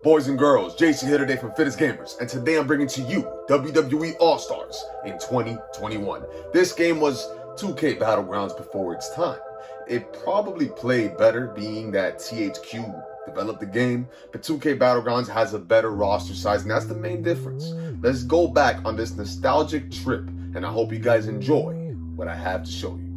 Boys and girls, JC here today from Fittest Gamers, and today I'm bringing to you WWE All-Stars in 2021. This game was 2K Battlegrounds before its time. It probably played better being that THQ developed the game, but 2K Battlegrounds has a better roster size, and that's the main difference. Let's go back on this nostalgic trip, and I hope you guys enjoy what I have to show you.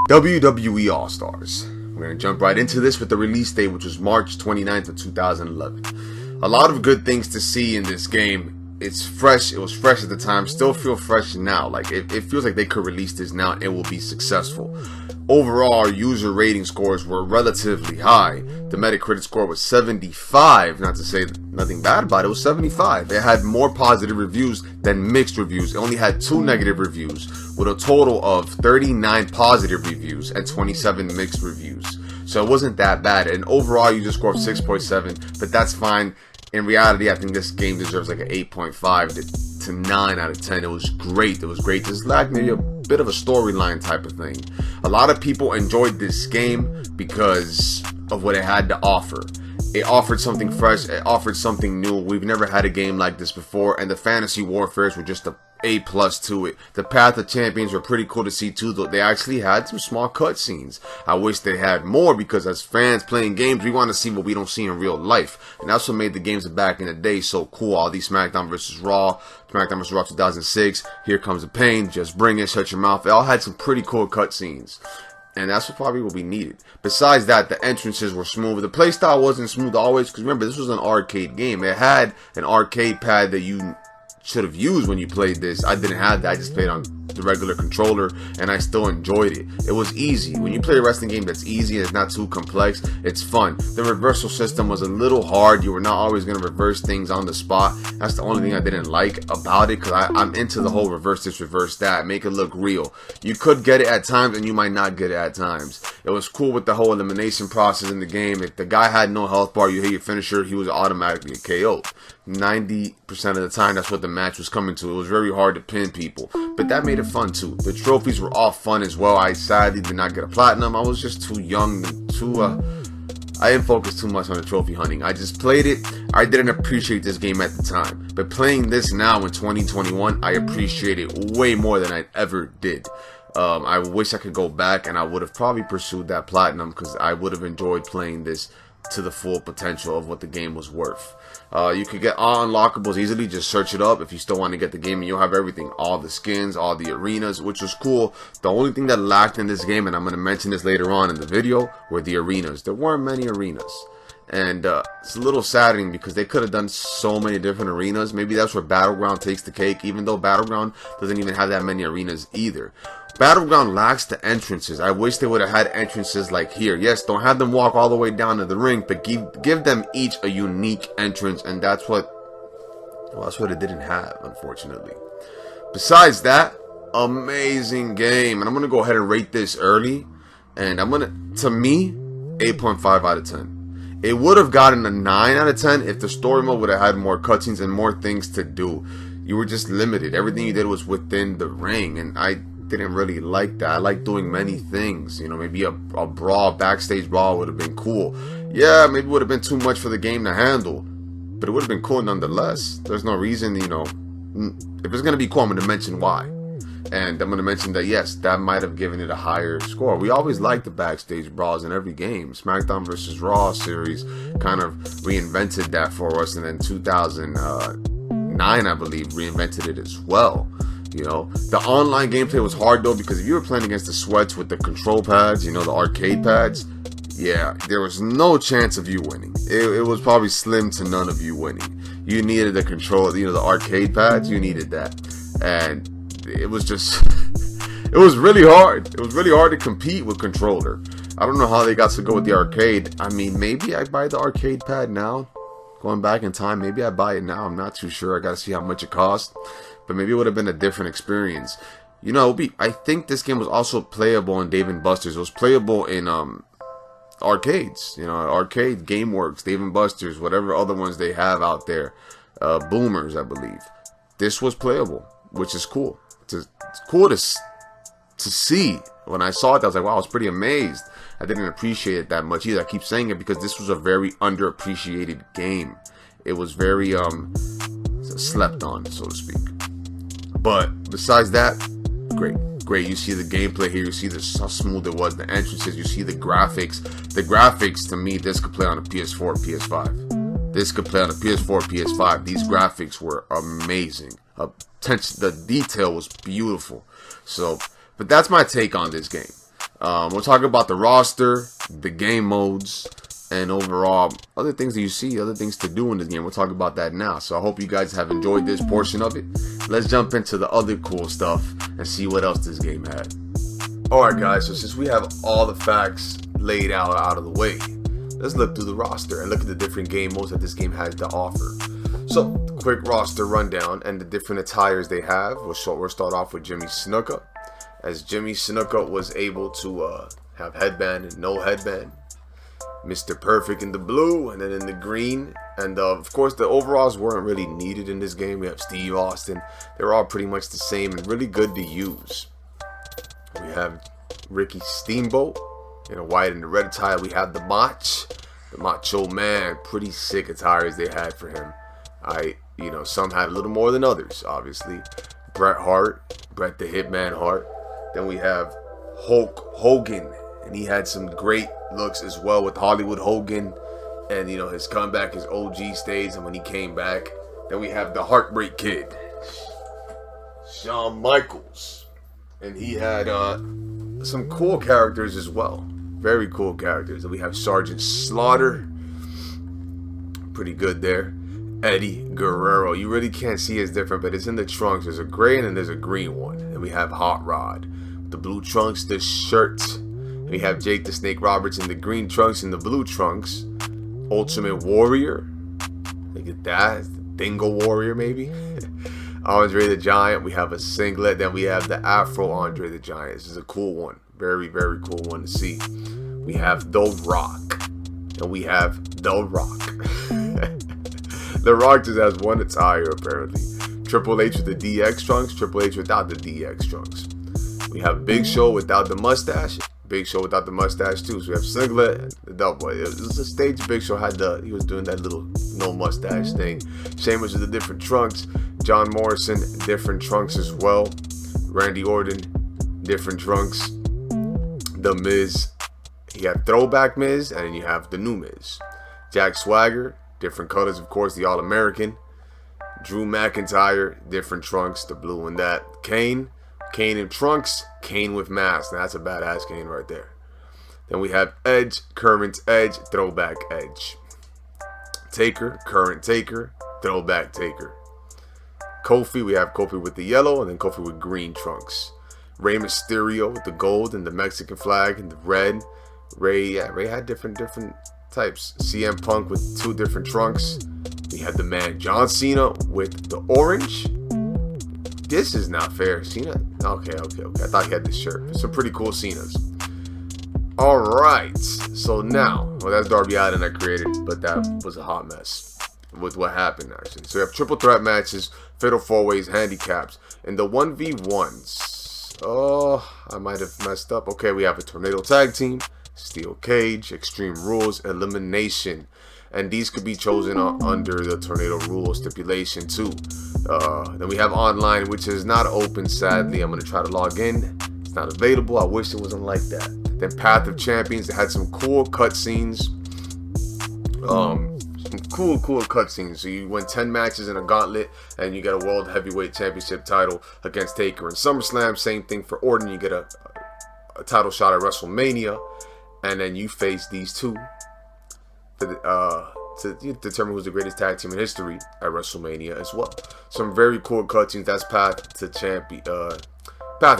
WWE All-Stars. We're going to jump right into this with the release date, which was March 29th of 2011. A lot of good things to see in this game. It's fresh. It was fresh at the time. Still feel fresh now. Like it feels like they could release this now and it will be successful. Overall, our user rating scores were relatively high. The Metacritic score was 75. Not to say nothing bad about it. It was 75. It had more positive reviews than mixed reviews. It only had 2 negative reviews, with a total of 39 positive reviews and 27 mixed reviews. So it wasn't that bad. And overall, user score of 6.7, but that's fine. In reality, I think this game deserves like an 8.5 to 9 out of 10. It was great. It was great. Just lacked maybe a bit of a storyline type of thing. A lot of people enjoyed this game because of what it had to offer. It offered something fresh. It offered something new. We've never had a game like this before, and the fantasy warfares were just a A+ to it. The Path of Champions were pretty cool to see too, though they actually had some small cutscenes. I wish they had more, because as fans playing games, we want to see what we don't see in real life, and that's what made the games of back in the day so cool. All these SmackDown vs. Raw, SmackDown vs. Raw 2006, Here Comes the Pain, Just Bring It, Shut Your Mouth. They all had some pretty cool cutscenes. And that's probably what we needed. Besides that, the entrances were smooth. The playstyle wasn't smooth always, because remember, this was an arcade game. It had an arcade pad that you should have used when you played this. I didn't have that. I just played on the regular controller, and I still enjoyed it. It was easy. When you play a wrestling game that's easy and it's not too complex, it's fun. The reversal system was a little hard. You were not always going to reverse things on the spot. That's the only thing I didn't like about it, because I'm into the whole reverse this, reverse that, make it look real. You could get it at times, and you might not get it at times. It was cool with the whole elimination process in the game. If the guy had no health bar, you hit your finisher, he was automatically KO'd. 90% of the time, that's what the match was coming to. It was very hard to pin people, but that made it fun too. The trophies were all fun as well. I sadly did not get a platinum. I was just too young, I didn't focus too much on the trophy hunting. I just played it. I didn't appreciate this game at the time, but playing this now in 2021, I appreciate it way more than I ever did. I wish I could go back, and I would have probably pursued that platinum, because I would have enjoyed playing this to the full potential of what the game was worth. You could get all unlockables easily. Just search it up if you still want to get the game, and you'll have everything, all the skins, all the arenas, which was cool. The only thing that lacked in this game, and I'm going to mention this later on in the video, were the arenas. There weren't many arenas, and it's a little saddening, because they could have done so many different arenas. Maybe that's where Battleground takes the cake, even though Battleground doesn't even have that many arenas either. Battleground lacks the entrances. I wish they would have had entrances like here. Yes, don't have them walk all the way down to the ring, but give them each a unique entrance, and that's what it didn't have, unfortunately. Besides that, amazing game, and I'm gonna go ahead and rate this early, and to me, 8.5 out of 10. It would have gotten a 9 out of 10 if the story mode would have had more cutscenes and more things to do. You were just limited. Everything you did was within the ring, and I didn't really like that. I like doing many things. You know, maybe a brawl, backstage brawl would have been cool. Yeah, maybe it would have been too much for the game to handle, but it would have been cool nonetheless. There's no reason, you know, if it's going to be cool, I'm going to mention why. And I'm going to mention that, yes, that might have given it a higher score. We always like the backstage brawls in every game. SmackDown vs. Raw series kind of reinvented that for us, and then 2009, I believe, reinvented it as well. You know, the online gameplay was hard though, because if you were playing against the sweats with the control pads, you know, the arcade pads, yeah, there was no chance of you winning. It was probably slim to none of you winning. You needed the control, you know, the arcade pads, you needed that. And it was just, it was really hard. It was really hard to compete with controller. I don't know how they got to go with the arcade. I mean, maybe I buy the arcade pad now. Going back in time, maybe I buy it now. I'm not too sure. I got to see how much it costs. But maybe it would have been a different experience. You know, I think this game was also playable in Dave & Buster's. It was playable in arcades. You know, arcade, GameWorks, Dave & Buster's, whatever other ones they have out there. Boomers, I believe. This was playable, which is cool. It's cool to see when I saw it, I was like, wow, I was pretty amazed. I didn't appreciate it that much either. I keep saying it because this was a very underappreciated game. It was very slept on, so to speak. But besides that, great. You see the gameplay here. You see how smooth it was. The entrances. You see the graphics. The graphics, to me, this could play on a PS4, PS5. This could play on a PS4, PS5. These graphics were amazing. The detail was beautiful. So, but that's my take on this game. We'll talk about the roster, the game modes, and overall other things that you see, other things to do in this game. We'll talk about that now. So I hope you guys have enjoyed this portion of it. Let's jump into the other cool stuff and see what else this game had. Alright guys, so since we have all the facts laid out of the way, let's look through the roster and look at the different game modes that this game has to offer. So, quick roster rundown and the different attires they have. We'll start off with Jimmy Snuka, as Jimmy Snuka was able to have headband and no headband. Mr. Perfect in the blue, and then in the green. And of course, the overalls weren't really needed in this game. We have Steve Austin. They're all pretty much the same and really good to use. We have Ricky Steamboat in a white and a red attire. We have the Macho Man. Pretty sick attires they had for him. Some had a little more than others, obviously. Bret the Hitman Hart. Then we have Hulk Hogan, and he had some great looks as well with Hollywood Hogan, and his comeback, his OG stage, and when he came back. Then we have the Heartbreak Kid, Shawn Michaels, and he had some cool characters as well, very cool characters. And we have Sergeant Slaughter, pretty good there. Eddie Guerrero, you really can't see it's different, but it's in the trunks. There's a gray and then there's a green one. And we have Hot Rod, the blue trunks, the shirt. We have Jake the Snake Roberts in the green trunks and the blue trunks. Ultimate Warrior. Look at that. It's the Dingo Warrior, maybe. Andre the Giant. We have a singlet. Then we have the Afro Andre the Giant. This is a cool one. Very, very cool one to see. We have The Rock. And we have The Rock. The Rock just has one attire, apparently. Triple H with the DX trunks. Triple H without the DX trunks. We have Big Show without the mustache. Big Show without the mustache too. So we have singlet, the double. It was a stage Big Show had he was doing that little no mustache thing. Sheamus with the different trunks. John Morrison, different trunks as well. Randy Orton, different trunks. The Miz, you have Throwback Miz, and then you have the New Miz. Jack Swagger, different colors, of course, the All-American. Drew McIntyre, different trunks, the blue and that. Kane in trunks, Kane with mask. Now that's a badass Kane right there. Then we have Edge, current Edge, throwback Edge. Taker, current Taker, throwback Taker. Kofi, we have Kofi with the yellow and then Kofi with green trunks. Rey Mysterio with the gold and the Mexican flag and the red. Rey had different types. CM Punk with two different trunks. We had the man John Cena with the orange. This is not fair. Cena? Okay. I thought he had this shirt. Some pretty cool Cenas. Alright. So now, well, that's Darby Allin I created, but that was a hot mess with what happened, actually. So we have triple threat matches, fatal four ways, handicaps, and the 1v1s. Oh, I might have messed up. Okay, we have a tornado tag team, steel cage, extreme rules, elimination. And these could be chosen under the tornado rule stipulation too. Then we have online, which is not open, sadly. I'm going to try to log in. It's not available. I wish it wasn't like that. Then Path of Champions, they had some cool cutscenes. Some cool cutscenes. So you win 10 matches in a gauntlet, and you get a World Heavyweight Championship title against Taker in SummerSlam. Same thing for Orton. You get a title shot at WrestleMania, and then you face these two to determine who's the greatest tag team in history at WrestleMania as well. Some very cool cutscenes. That's Path of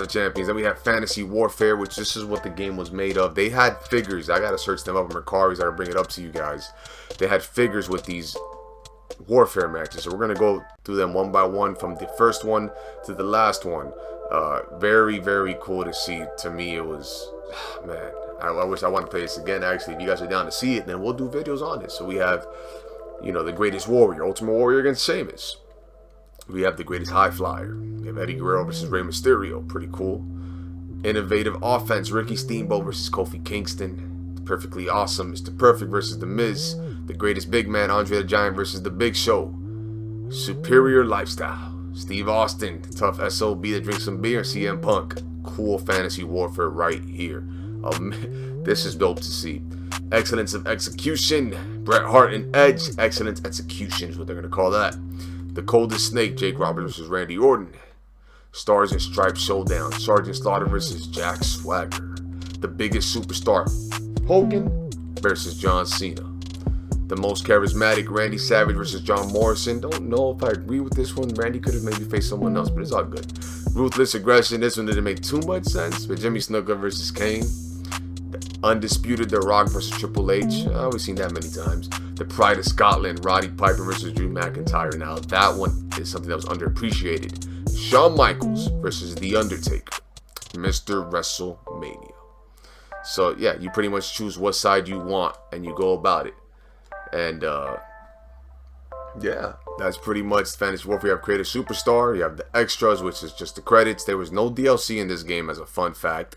Champions. Then we have Fantasy Warfare, which this is what the game was made of. They had figures. I gotta search them up in Mercari's. I gotta bring it up to you guys. They had figures with these warfare matches. So we're gonna go through them one by one from the first one to the last one. Very, very cool to see. To me, it was, man, I wish I want to play this again. Actually, if you guys are down to see it, then we'll do videos on it. So we have, the Greatest Warrior, Ultimate Warrior against Sheamus. We have the Greatest High Flyer. We have Eddie Guerrero versus Rey Mysterio. Pretty cool. Innovative offense, Ricky Steamboat versus Kofi Kingston. Perfectly Awesome, Mr. Perfect versus The Miz. The Greatest Big Man, Andre the Giant versus The Big Show. Superior Lifestyle, Steve Austin, Tough SOB that drinks some beer, CM Punk. Cool fantasy warfare right here. This is dope to see. Excellence of Execution, Bret Hart and Edge. Excellence Execution is what they're going to call that. The Coldest Snake, Jake Roberts versus Randy Orton. Stars and Stripes Showdown, Sergeant Slaughter versus Jack Swagger. The Biggest Superstar, Hogan versus John Cena. The Most Charismatic, Randy Savage versus John Morrison. Don't know if I agree with this one. Randy could have maybe faced someone else, but it's all good. Ruthless Aggression, this one didn't make too much sense. But Jimmy Snuka versus Kane. The Undisputed, The Rock versus Triple H. We've seen that many times. The Pride of Scotland, Roddy Piper versus Drew McIntyre. Now that one is something that was underappreciated. Shawn Michaels versus The Undertaker. Mr. WrestleMania. So yeah, you pretty much choose what side you want and you go about it. And yeah, that's pretty much Fantasy Warfare. You have Creative Superstar, you have the extras, which is just the credits. There was no DLC in this game, as a fun fact.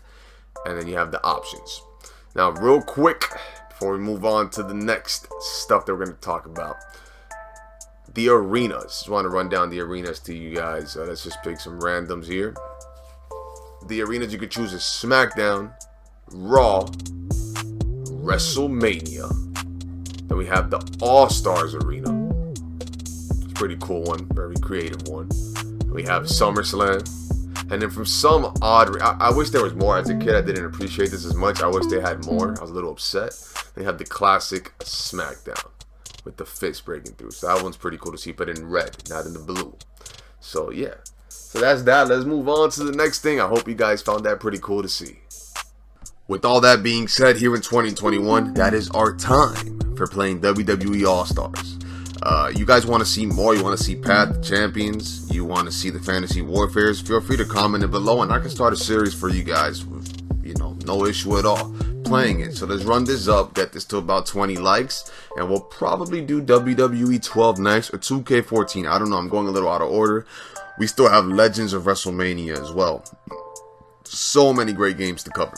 And then you have the options. Now, real quick, before we move on to the next stuff that we're going to talk about, the arenas. Just want to run down the arenas to you guys. Let's just pick some randoms here. The arenas you could choose is SmackDown, Raw, WrestleMania. Then we have the All-Stars Arena. It's a pretty cool one, very creative one. We have SummerSlam. And then from some odd... I wish there was more. As a kid, I didn't appreciate this as much. I wish they had more. I was a little upset. They have the classic SmackDown with the fist breaking through. So that one's pretty cool to see, but in red, not in the blue. So yeah. So that's that. Let's move on to the next thing. I hope you guys found that pretty cool to see. With all that being said, here in 2021, that is our time for playing WWE All-Stars. You guys want to see more? You want to see Path to Champions? You want to see the Fantasy Warfares? Feel free to comment it below, and I can start a series for you guys with, no issue at all, playing it. So let's run this up, get this to about 20 likes, and we'll probably do WWE 12 next, or 2K14. I don't know, I'm going a little out of order. We still have Legends of WrestleMania as well. So many great games to cover.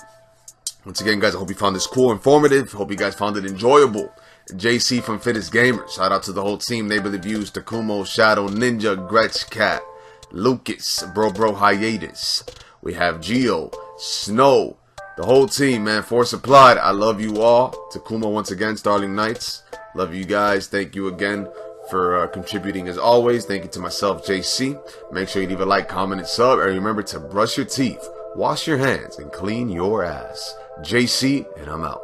Once again, guys, I hope you found this cool, informative. Hope you guys found it enjoyable. JC from Fittest Gamers. Shout out to the whole team. Neighborly Views, Takumo, ShadowNinja, Gretch Cat, Lucas, Bro Hiatus. We have Geo, Snow, the whole team, man. Force Applied. I love you all. Takumo once again, Starling Knights. Love you guys. Thank you again for contributing as always. Thank you to myself, JC. Make sure you leave a like, comment, and sub. And remember to brush your teeth, wash your hands, and clean your ass. JC, and I'm out.